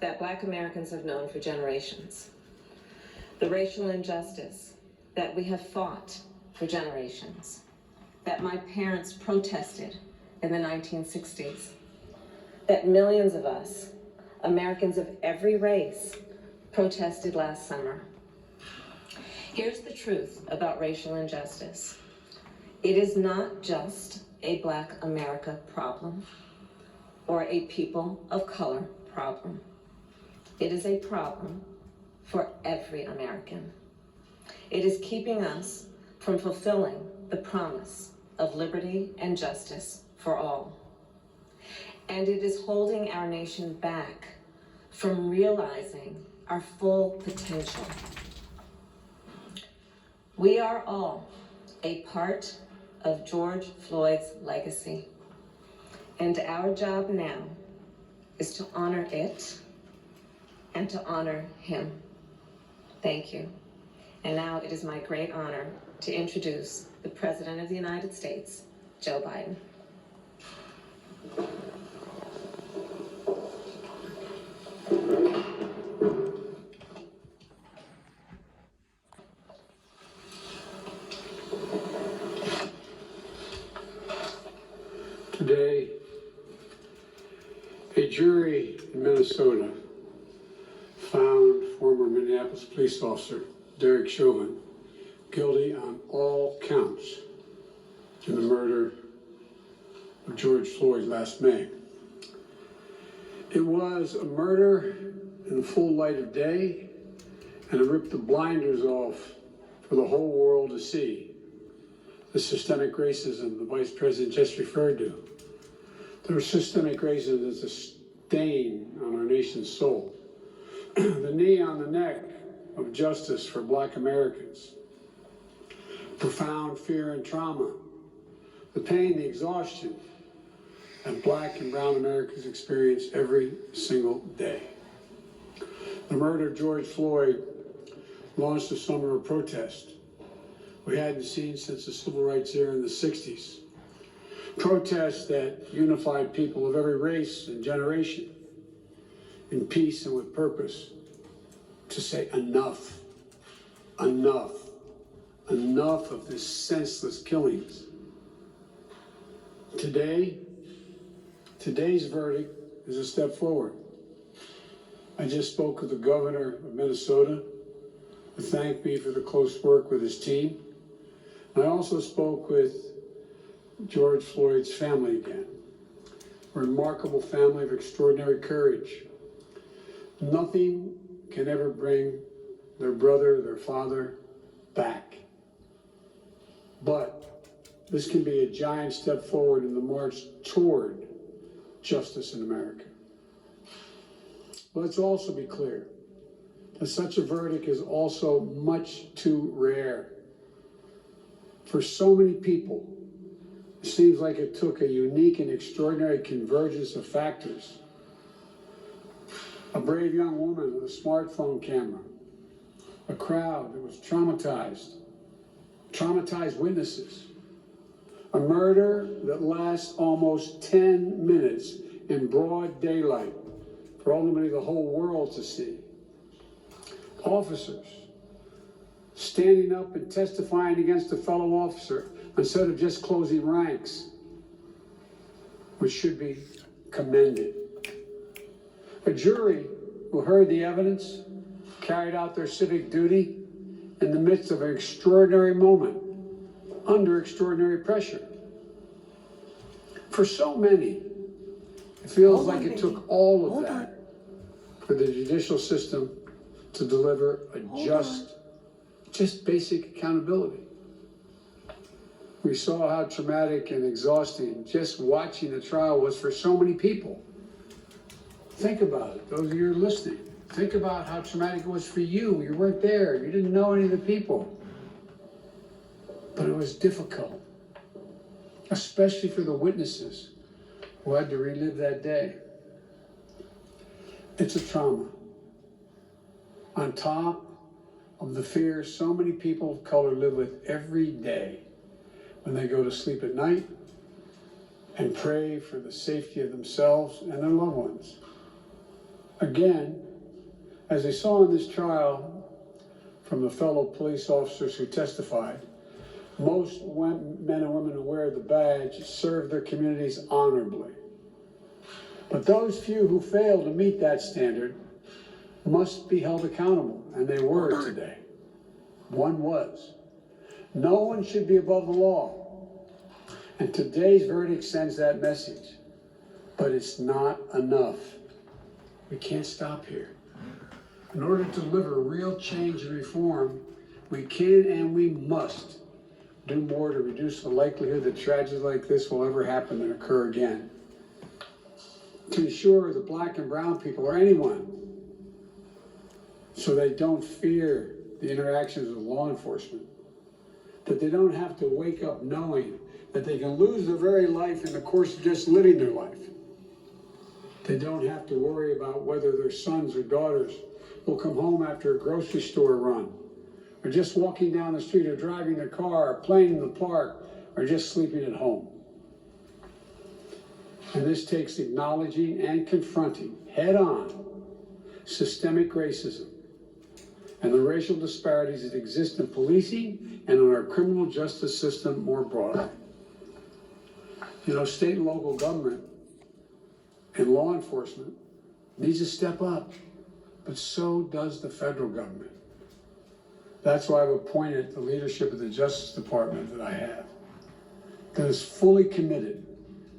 that Black Americans have known for generations. The racial injustice that we have fought for generations, that my parents protested in the 1960s, that millions of us, Americans of every race, protested last summer. Here's the truth about racial injustice. It is not just a Black America problem or a people of color problem. It is a problem for every American. It is keeping us from fulfilling the promise of liberty and justice for all. And it is holding our nation back from realizing our full potential. We are all a part of George Floyd's legacy, and our job now is to honor it and to honor him. Thank you. And now it is my great honor to introduce the President of the United States, Joe Biden. Today, a jury in Minnesota found former Minneapolis police officer Derek Chauvin guilty on all counts in the murder of George Floyd last May. It was a murder in the full light of day, and it ripped the blinders off for the whole world to see. The systemic racism the Vice President just referred to. The systemic racism is a stain on our nation's soul. The knee on the neck of justice for Black Americans. Profound fear and trauma. The pain, the exhaustion that Black and brown Americans experience every single day. The murder of George Floyd launched a summer of protest we hadn't seen since the civil rights era in the 60s. Protests that unified people of every race and generation in peace and with purpose to say enough, enough, enough of this senseless killings. Today's verdict is a step forward. I just spoke with the governor of Minnesota, who thanked me for the close work with his team. I also spoke with George Floyd's family again, a remarkable family of extraordinary courage. Nothing can ever bring their brother, their father back. But this can be a giant step forward in the march toward justice in America. But let's also be clear that such a verdict is also much too rare. For so many people, it seems like it took a unique and extraordinary convergence of factors. A brave young woman with a smartphone camera, a crowd that was traumatized witnesses, a murder that lasts almost 10 minutes in broad daylight for ultimately the whole world to see. Officers standing up and testifying against a fellow officer instead of just closing ranks, which should be commended. A jury who heard the evidence, carried out their civic duty in the midst of an extraordinary moment, under extraordinary pressure. For so many, it feels like it took all of that for the judicial system to deliver a just basic accountability. We saw how traumatic and exhausting just watching the trial was for so many people. Think about it, those of you who are listening. Think about how traumatic it was for you. You weren't there, you didn't know any of the people. But it was difficult, especially for the witnesses who had to relive that day. It's a trauma. On top of the fear so many people of color live with every day when they go to sleep at night and pray for the safety of themselves and their loved ones. Again, as I saw in this trial from the fellow police officers who testified, most men and women who wear the badge serve their communities honorably. But those few who fail to meet that standard must be held accountable, and they were today. One was. No one should be above the law. And today's verdict sends that message. But it's not enough. We can't stop here. In order to deliver real change and reform, we can and we must do more to reduce the likelihood that tragedies like this will ever happen and occur again. To ensure that Black and brown people, or anyone, so they don't fear the interactions with law enforcement, that they don't have to wake up knowing that they can lose their very life in the course of just living their life. They don't have to worry about whether their sons or daughters will come home after a grocery store run, or just walking down the street, or driving their car, or playing in the park, or just sleeping at home. And this takes acknowledging and confronting head-on systemic racism and the racial disparities that exist in policing and in our criminal justice system more broadly. You know, state and local government and law enforcement needs to step up, but so does the federal government. That's why I've appointed the leadership of the Justice Department that I have, that is fully committed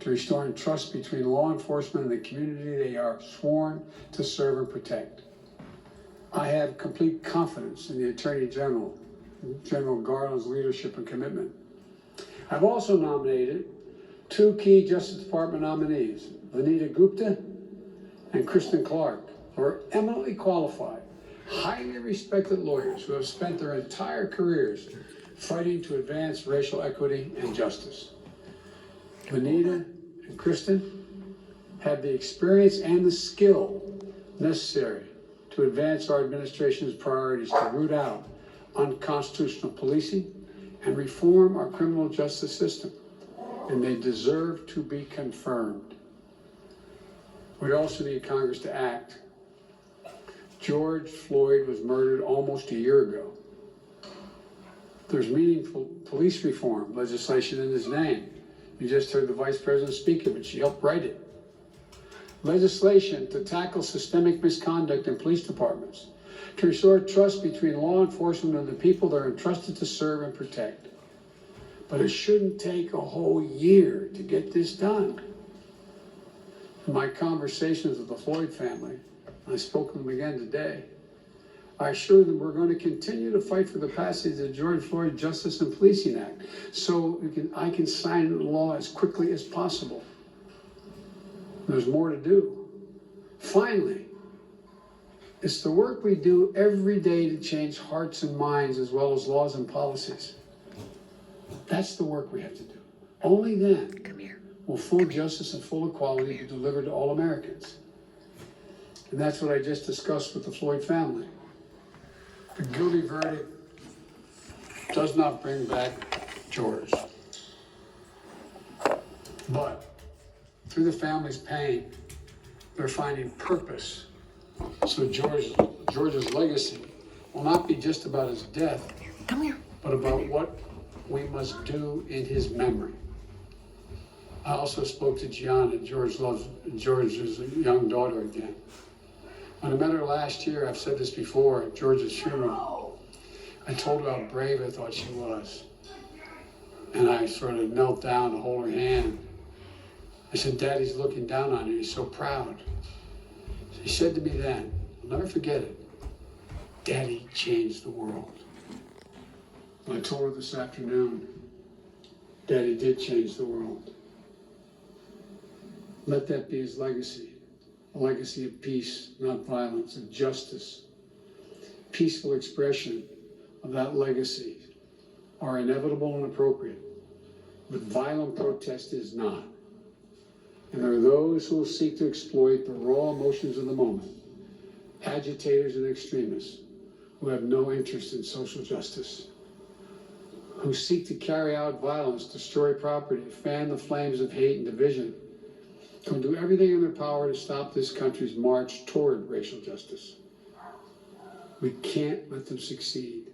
to restoring trust between law enforcement and the community they are sworn to serve and protect. I have complete confidence in the Attorney General, General Garland's leadership and commitment. I've also nominated two key Justice Department nominees, Vanita Gupta and Kristen Clark, who are eminently qualified, highly respected lawyers who have spent their entire careers fighting to advance racial equity and justice. Vanita and Kristen have the experience and the skill necessary to advance our administration's priorities to root out unconstitutional policing and reform our criminal justice system, and they deserve to be confirmed. We also need Congress to act. George Floyd was murdered almost a year ago. There's meaningful police reform legislation in his name. You just heard the Vice President speak of it. She helped write it. Legislation to tackle systemic misconduct in police departments, to restore trust between law enforcement and the people they're entrusted to serve and protect. But it shouldn't take a whole year to get this done. In my conversations with the Floyd family, and I spoke to them again today, I assured them we're going to continue to fight for the passage of the George Floyd Justice and Policing Act so I can sign into law as quickly as possible. There's more to do. Finally, it's the work we do every day to change hearts and minds as well as laws and policies. That's the work we have to do. Only then will full justice and full equality be delivered to all Americans. And that's what I just discussed with the Floyd family. The guilty verdict does not bring back George. But through the family's pain, they're finding purpose. So George's legacy will not be just about his death, but about what we must do in his memory. I also spoke to Gianna, George's young daughter again. When I met her last year, I've said this before, at George's funeral, I told her how brave I thought she was. And I sort of knelt down to hold her hand. I said, Daddy's looking down on you, he's so proud. She said to me then, I'll never forget it, Daddy changed the world. And I told her this afternoon, Daddy did change the world. Let that be his legacy. A legacy of peace, not violence, of justice. Peaceful expression of that legacy are inevitable and appropriate, but violent protest is not. And there are those who will seek to exploit the raw emotions of the moment, agitators and extremists who have no interest in social justice, who seek to carry out violence, destroy property, fan the flames of hate and division, They'll do everything in their power to stop this country's march toward racial justice. We can't let them succeed.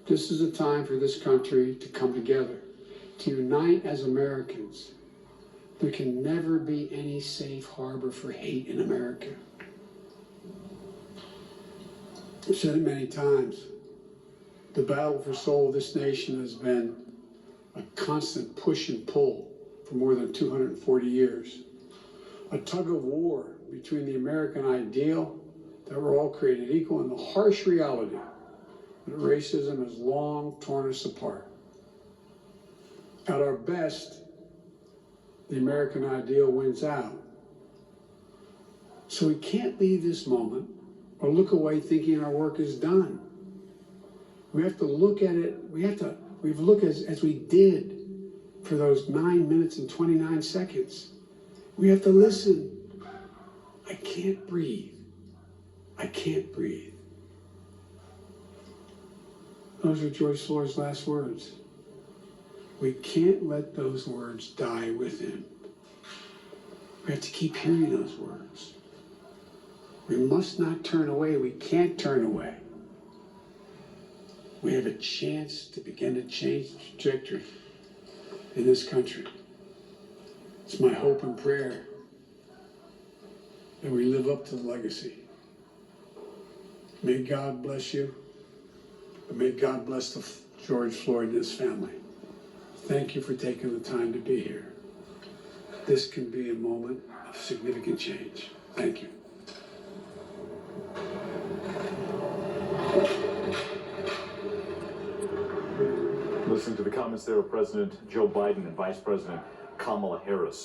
This is a time for this country to come together, to unite as Americans. There can never be any safe harbor for hate in America. I've said it many times. The battle for soul of this nation has been a constant push and pull for more than 240 years. A tug of war between the American ideal that we're all created equal and the harsh reality that racism has long torn us apart. At our best, the American ideal wins out. So we can't leave this moment or look away thinking our work is done. We have to look at it, we have to look as we did for those 9 minutes and 29 seconds. We have to listen. I can't breathe. I can't breathe. Those are George Floyd's last words. We can't let those words die with him. We have to keep hearing those words. We must not turn away. We can't turn away. We have a chance to begin to change the trajectory in this country. It's my hope and prayer that we live up to the legacy. May God bless you, and may God bless George Floyd and his family. Thank you for taking the time to be here. This can be a moment of significant change. Thank you. Listen to the comments there of President Joe Biden and Vice President Kamala Harris.